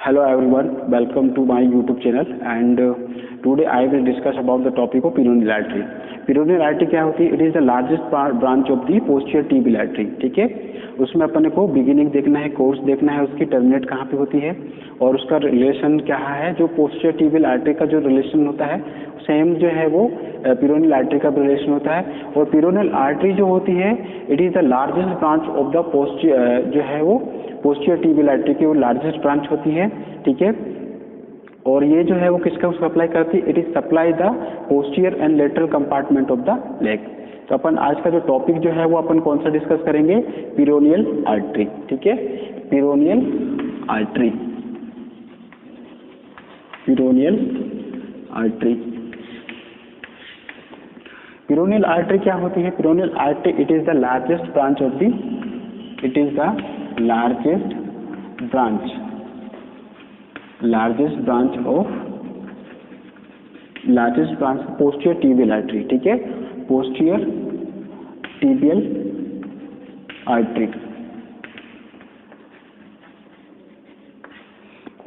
Hello everyone, welcome to my YouTube channel and today I will discuss about the topic of peroneal artery. Peroneal artery क्या होती है? It is the largest branch of the posterior tibial artery. ठीक है, उसमें अपने को beginning देखना है, कोर्स देखना है, उसकी टर्मिनेट कहाँ पे होती है और उसका रिलेशन क्या है. जो पोस्टीरियर टिबियल आर्टरी का जो रिलेशन होता है सेम जो है वो पेरोनियल आर्टरी का रिलेशन होता है. और पेरोनियल आर्टरी जो होती है it is the largest branch of the posterior जो है वो पोस्टीरियर टिबियल आर्टरी की वो लार्जेस्ट ब्रांच होती है. ठीक है, और ये जो है वो किसका सप्लाई करती है? It is supply the posterior and lateral compartment of the leg. तो अपन आज का जो टॉपिक जो है वो अपन कौन सा डिस्कस करेंगे? Peroneal artery. ठीक है, peroneal artery, peroneal artery. Peroneal artery क्या होती है? Peroneal artery it is the largest branch of the, it is the largest branch posterior tibial artery. ठीक है, posterior tibial artery.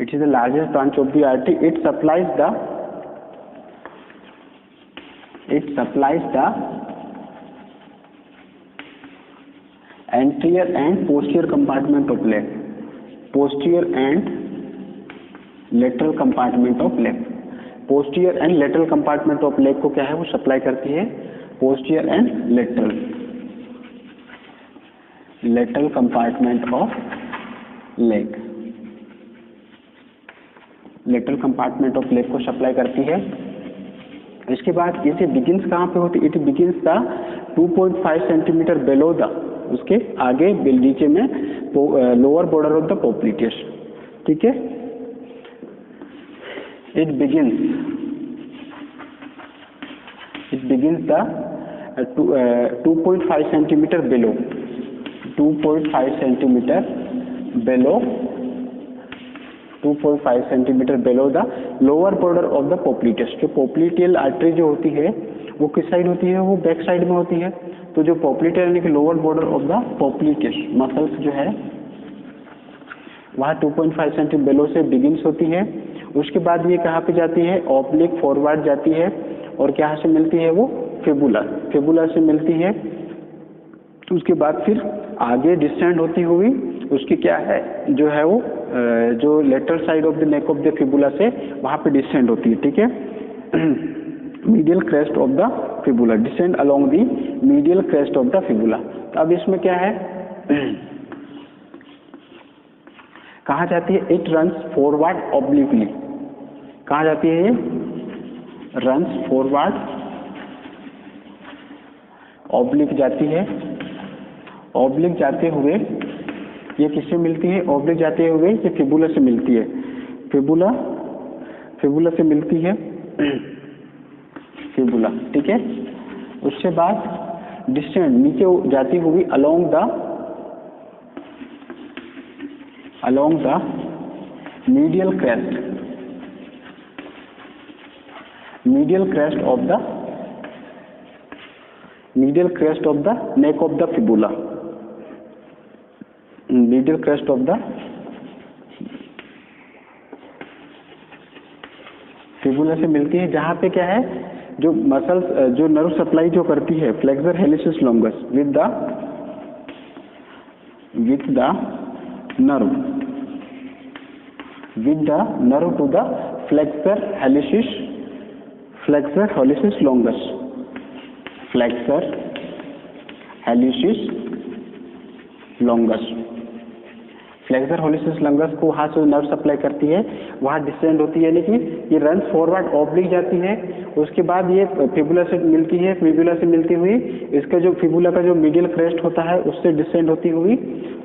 It is the largest branch of the artery. It supplies the anterior and posterior compartment of leg, posterior and lateral compartment of leg. posterior and lateral compartment of leg को क्या है वो supply करती है. posterior and lateral compartment of leg, lateral compartment of leg को supply करती है. इसके बाद इसे बिगिंस कहाँ पे होती है? It begins the 2.5 centimetre below the, उसके आगे नीचे में lower border of the popliteus. ठीक है, it begins the 2.5 centimetre below, 2.5 centimetre below the lower border of the popliteus. जो पोप्लिटियल आर्टरी जो होती है वो किस साइड होती है? वो बैक साइड में होती है. तो जो पोप्लिटियल यानी कि lower border of the popliteus muscles जो है वहाँ 2.5 सेंटीमीटर बिलो से बिगिंस होती है. उसके बाद ये कहाँ पे जाती है? ऑब्लिक फॉरवर्ड जाती है और क्या से मिलती है? वो फिबुला से मिलती है. उसके बाद फिर आगे डिसेंड होती हुई उसकी क्या है जो है वो जो lateral side of the neck of the fibula से वहां पे डिसेंड होती है. ठीक है, medial crest of the fibula, descend along the medial crest of the fibula. तो अब इसमें क्या है, कहाँ जाती है? It runs forward obliquely. कहाँ जाती है ये? रन्स फॉरवर्ड ऑब्लिक जाती है. ऑब्लिक जाते हुए ये किससे मिलती है? ऑब्लिक जाते हुए ये फिबुला से मिलती है. फिबुला से मिलती है फिबुला. ठीक है, उसके बाद डिस्टेंट नीचे जाती हुई along the medial crest of the neck of the fibula, medial crest of the fibula से मिलती है. जहाँ पे क्या है जो मसल्स जो नर्व सप्लाई जो करती है flexor hallucis longus with the nerve to the flexor hallucis longus, flexor hallucis longus को वहाँ से नर्व सप्लाई करती है, वहाँ डिसेंड होती है यानी कि ये रन फॉरवर्ड ऑब्लिक जाती है. उसके बाद ये फिबुला से मिलती है, फिबुला से मिलती हुई इसका जो फिबुला का जो मीडियल क्रेस्ट होता है उससे डिसेंड होती हुई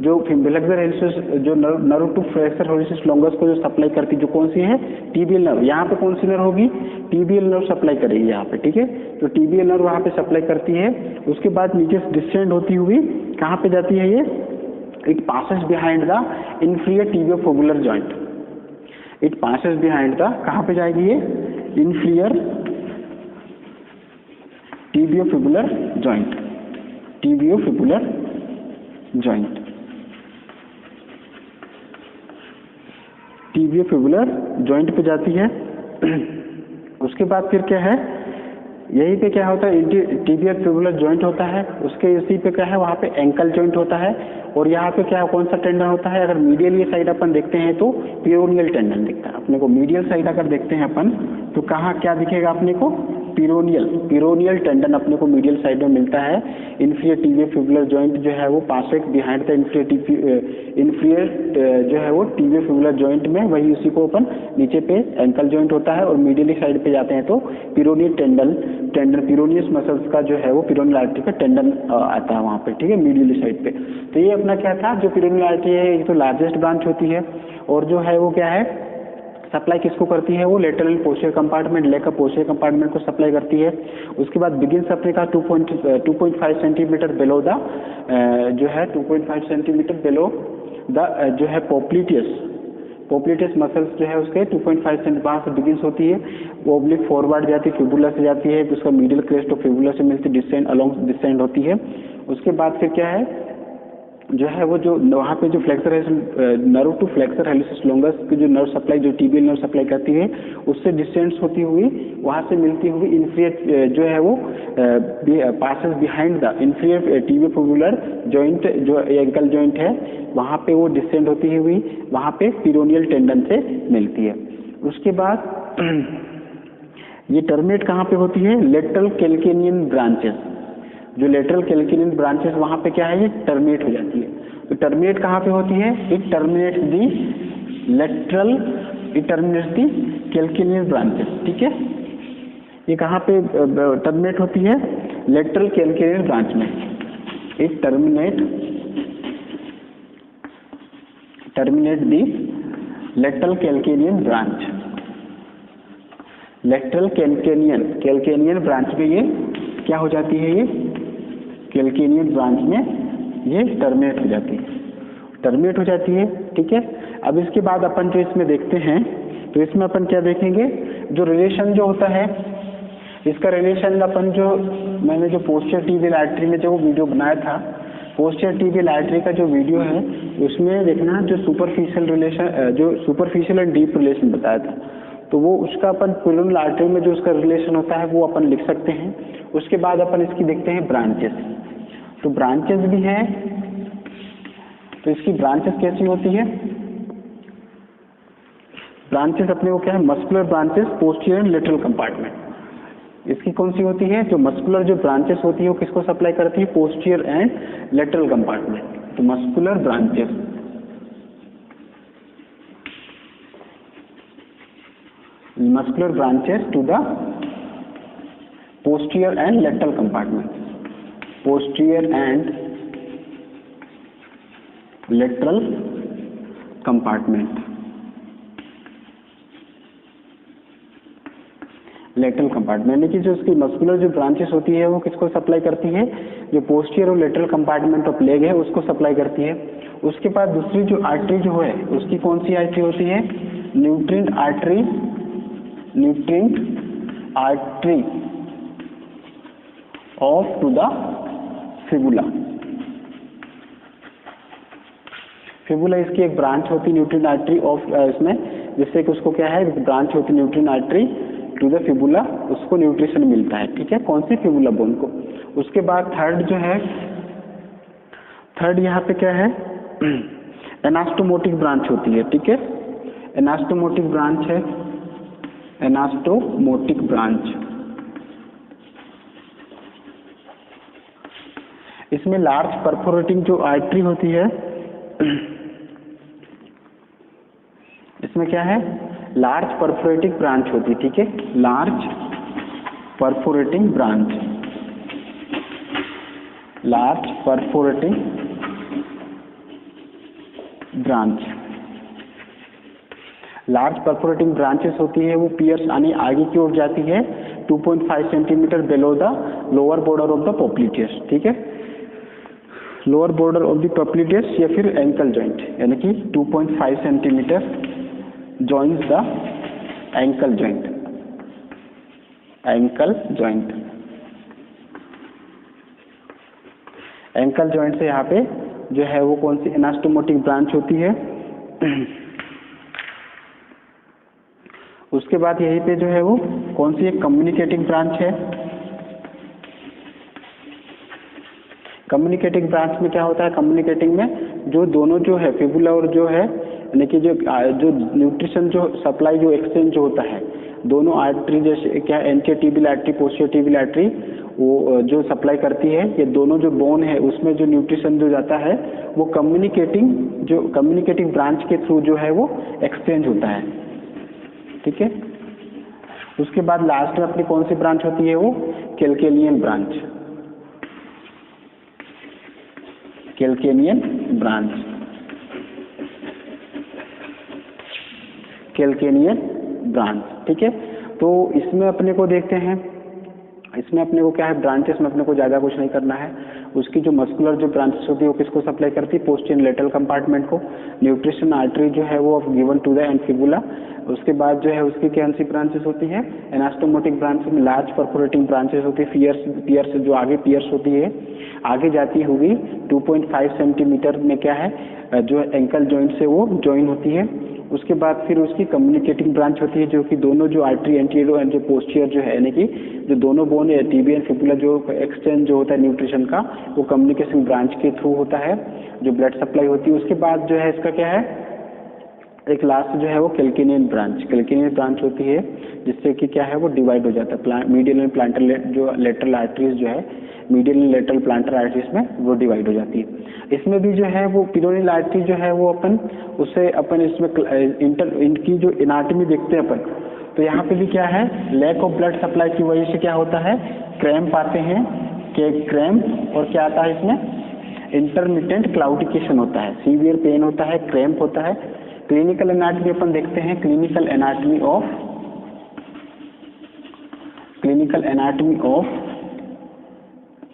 जो फ्लेक्सर हेलिसिस जो nerve to flexor hallucis longus को जो सप्लाई करती है, जो कौन सी है? Tibial nerve. यहाँ पे कौन सी नर्व होगी? टीबियल नर्व सप्लाई करेगी यहाँ पे. ठीक है, तो टीबियल नर्व वहाँ पे सप्लाई करती है. उसके बाद नीचे डिसेंड होती हुई कहाँ पे जाती है? ये it passes behind the inferior tibiofibular joint. It passes behind the, कहाँ पे जाएगी ये? inferior tibiofibular joint, tibiofibular joint. Tibio fibular joint पे जाती है। उसके बाद फिर क्या है, यहीं पे क्या होता है, टीबियो फिबुलर जॉइंट होता है, उसके इसी पे क्या है, वहाँ पे एंकल जॉइंट होता है। और यहाँ पे क्या कौन सा टेंडन होता है, अगर मीडियल ये साइड अपन देखते हैं तो पिरोनियल टेंडन दिखता है अपने को। मीडियल साइड अगर देखते हैं अपन तो कहाँ क्या दिखेगा अपने को, पिरोनियल टेंडन अपने को मीडियल साइड में मिलता है। इन्फीरियर टीबियो फिबुलर जॉइंट जो है वो पास बिहाइंड द इन्फीरियर जो है वो टीबियो फिबुलर जॉइंट में, वही उसी को अपन नीचे पे एंकल जॉइंट होता है। और मीडियली साइड पे जाते हैं तो पिरोनियल टेंडन पिरोनियस मसल्स का जो है वो पिरोनियल आर्टरी का टेंडन आता है वहाँ पे, ठीक है, मीडियली साइड पे। तो ये अपना क्या था, जो पिरोनियल आर्टरी है ये तो लार्जेस्ट ब्रांच होती है, और जो है वो क्या है, सप्लाई किसको करती है, वो लेटरल पोस्टीरियर कंपार्टमेंट, लेग का पोस्टीरियर कंपार्टमेंट को सप्लाई करती है। उसके बाद बिगिंस अपने का 2.5 सेंटीमीटर बिलो द जो है 2.5 सेंटीमीटर बिलो द जो है पोप्लिटियस मसल्स जो है उसके 2.5 सेंट वहाँ से बिगिंस होती है, वो ऑब्लिक फॉरवर्ड जाती है, फिबुला से जाती है, उसका मिडिल क्रेस्ट ऑफ फिबुला से मिलती है, डिसेंड होती है। उसके बाद फिर क्या है, जो है वो जो वहाँ पे जो flexor nerve to flexor hallucis longus की जो नर्व सप्लाई, जो टीबियल नर्व सप्लाई करती है, उससे डिस्टेंस होती हुई वहाँ से मिलती हुई इन्फीरियर जो है वो passes behind the inferior tibio fibular joint, जो एंकल जॉइंट है, वहाँ पे वो डिस्टेंड होती हुई वहाँ पे पिरोनियल टेंडन से मिलती है। उसके बाद ये टर्मिनेट कहाँ पे होती है, लेटरल कैल्केनियन ब्रांचेस, जो लेटरल कैल्केनियन ब्रांचेस वहाँ पे क्या है, ये टर्मिनेट हो जाती है। तो टर्मिनेट कहाँ पे होती है, it terminates the calcanean branches, ठीक है। ये कहाँ पे टर्मिनेट होती है, लेटरल कैल्केनियन ब्रांच में। It terminate the lateral calcanean branch, lateral calcanean branch में ये क्या हो जाती है, ये कैल्केनियन ब्रांच में ये टर्मिनेट हो जाती है, ठीक है। अब इसके बाद अपन जो इसमें देखते हैं, तो इसमें अपन क्या देखेंगे, जो रिलेशन जो होता है, इसका रिलेशन अपन जो मैंने जो पोस्टीरियर टीबियल आर्टरी में जो वीडियो बनाया था, पोस्टीरियर टीबियल आर्टरी का जो वीडियो है उसमें देखना जो सुपरफिशियल एंड डीप रिलेशन बताया था, तो वो उसका अपन पिरोनियल आर्टरी में जो उसका रिलेशन होता है वो अपन लिख सकते हैं। उसके बाद अपन इसकी देखते हैं ब्रांचेस, तो ब्रांचेस भी हैं, तो इसकी ब्रांचेस कैसी होती है, ब्रांचेस अपने को क्या है, muscular branches posterior and lateral compartment. इसकी कौन सी होती है, जो मस्कुलर जो ब्रांचेस होती है वो किसको सप्लाई करती है, पोस्टीरियर एंड लेटरल कंपार्टमेंट। तो muscular branches to the posterior and lateral compartment, posterior and lateral compartment, यानी कि जो उसकी मस्कुलर जो ब्रांचेस होती है वो किसको सप्लाई करती है, जो पोस्टीरियर और लेटरल कंपार्टमेंट ऑफ लेग है उसको सप्लाई करती है। उसके बाद दूसरी जो आर्टरी जो है उसकी कौन सी आर्टरी होती है, nutrient artery of to the fibula. Fibula इसकी एक ब्रांच होती है न्यूट्रिएंट आर्टरी ऑफ इसमें, जिससे कि उसको क्या है, ब्रांच होती है nutrient artery to the fibula, उसको न्यूट्रिशन मिलता है, ठीक है, कौन सी, फिबुला बोन को। उसके बाद थर्ड यहाँ पे क्या है, एनास्टोमोटिक ब्रांच होती है, ठीक है, एनास्टोमोटिक ब्रांच है, एनास्टोमोटिक ब्रांच। इसमें लार्ज परफोरेटिंग जो आर्टरी होती है, इसमें क्या है, लार्ज परफोरेटिंग ब्रांच होती है, ठीक है, large perforating branch, large perforating branches होती है, वो पियर्स यानी आगे की ओर जाती है 2.5 centimetre below the lower border of the popliteus, ठीक है, lower border of the popliteus या फिर एंकल जॉइंट, यानी कि 2.5 centimetre joins the ankle joint, ankle joint से यहाँ पे जो है वो कौन सी एनास्टोमोटिक ब्रांच होती है, उसके बाद यहीं पे जो है वो कौन सी एक कम्युनिकेटिंग ब्रांच है। कम्युनिकेटिंग ब्रांच में क्या होता है, कम्युनिकेटिंग में जो दोनों जो है फिबुला और जो है यानी कि जो न्यूट्रिशन जो सप्लाई जो एक्सचेंज जो होता है दोनों आर्टरी जैसे क्या anterior tibial artery posterior tibial artery वो जो सप्लाई करती है, ये दोनों जो बोन है उसमें जो न्यूट्रिशन जो जाता है वो कम्युनिकेटिंग ब्रांच के थ्रू जो है वो एक्सचेंज होता है। ठीक है, उसके बाद लास्ट में अपनी कौन सी ब्रांच होती है, वो calcanean branch. Calcanean branch, calcanean branch. ठीक है, तो इसमें अपने को देखते हैं, इसमें अपने को क्या है ब्रांचेस में अपने को ज़्यादा कुछ नहीं करना है। उसकी जो मस्कुलर जो ब्रांचेस होती है वो किसको सप्लाई करती है, पोस्टीरियर लेटरल कंपार्टमेंट को। न्यूट्रिशन आर्टरी जो है वो given to the and fibula. उसके बाद जो है उसकी कौन सी ब्रांचेस होती है, एनास्टोमोटिक ब्रांच में लार्ज परफोरेटिंग ब्रांचेस होती है। पियर्स जो आगे पियर्स होती है आगे जाती होगी 2.5 सेंटीमीटर में क्या है जो एंकल जॉइंट से वो ज्वाइन होती है। उसके बाद फिर उसकी कम्युनिकेटिंग ब्रांच होती है जो कि दोनों जो आर्टरी एंटीरियर एंड जो पोस्टीरियर जो है यानी कि जो दोनों बोन है टिबिया एंड फिबुला जो एक्सचेंज जो होता है न्यूट्रिशन का वो कम्युनिकेशन ब्रांच के थ्रू होता है जो ब्लड सप्लाई होती है। उसके बाद जो है इसका क्या है एक लास्ट जो है वो कैल्केनियन ब्रांच होती है जिससे कि क्या है वो डिवाइड हो जाता है मीडियल एंड प्लांटर जो लेटरल आर्टरीज जो है medial and lateral planter arteries में वो डिवाइड हो जाती है। इसमें भी जो है वो पिरोनियल आर्टरी जो है वो अपन इसमें इनकी जो एनाटॉमी देखते हैं अपन, तो यहाँ पे भी क्या है लैक ऑफ ब्लड सप्लाई की वजह से क्या होता है क्रैम्प आते हैं, क्रैम्प और क्या आता है इसमें इंटरमिटेंट क्लाउडिकेशन होता है, सीवियर पेन होता है, क्रैम्प होता है। क्लिनिकल एनाटॉमी अपन देखते हैं, क्लिनिकल एनाटॉमी ऑफ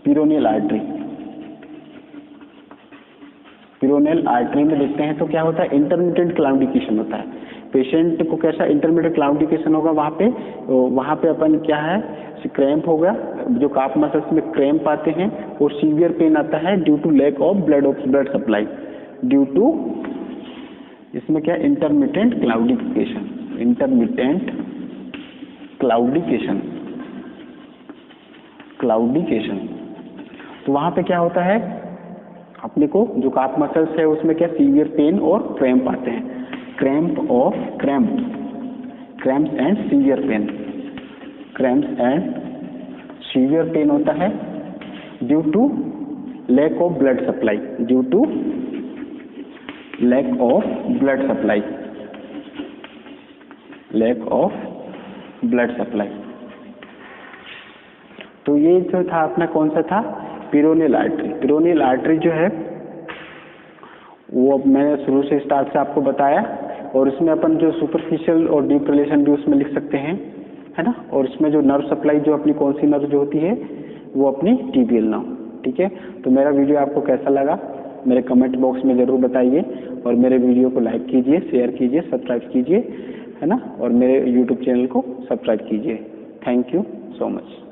पिरोनियल आर्टरी में देखते हैं तो क्या होता है इंटरमिटेंट क्लाउडिकेशन होता है। पेशेंट को कैसा इंटरमिटेंट क्लाउडिकेशन होगा वहाँ पे अपन क्या है क्रैम्प होगा, जो काफ मसल्स में क्रैम्प आते हैं और सीवियर पेन आता है due to lack of blood supply, due to इसमें क्या इंटरमिटेंट क्लाउडिकेशन। तो वहाँ पे क्या होता है अपने को जो काफ मसल्स है उसमें क्या सीवियर पेन और क्रैम्प आते हैं, क्रैम्प्स एंड सीवियर पेन होता है due to lack of blood supply. तो ये जो था अपना कौन सा था पिरोनियल आर्टरी जो है वो मैंने शुरू से स्टार्ट से आपको बताया और इसमें अपन जो सुपरफिशियल और डीप रिलेशन भी उसमें लिख सकते हैं, है ना। और इसमें जो नर्व सप्लाई जो अपनी कौन सी नर्व जो होती है वो अपनी टिबियल नर्व। ठीक है, तो मेरा वीडियो आपको कैसा लगा मेरे कमेंट बॉक्स में ज़रूर बताइए और मेरे वीडियो को लाइक कीजिए, शेयर कीजिए, सब्सक्राइब कीजिए, है ना, और मेरे यूट्यूब चैनल को सब्सक्राइब कीजिए। Thank you so much.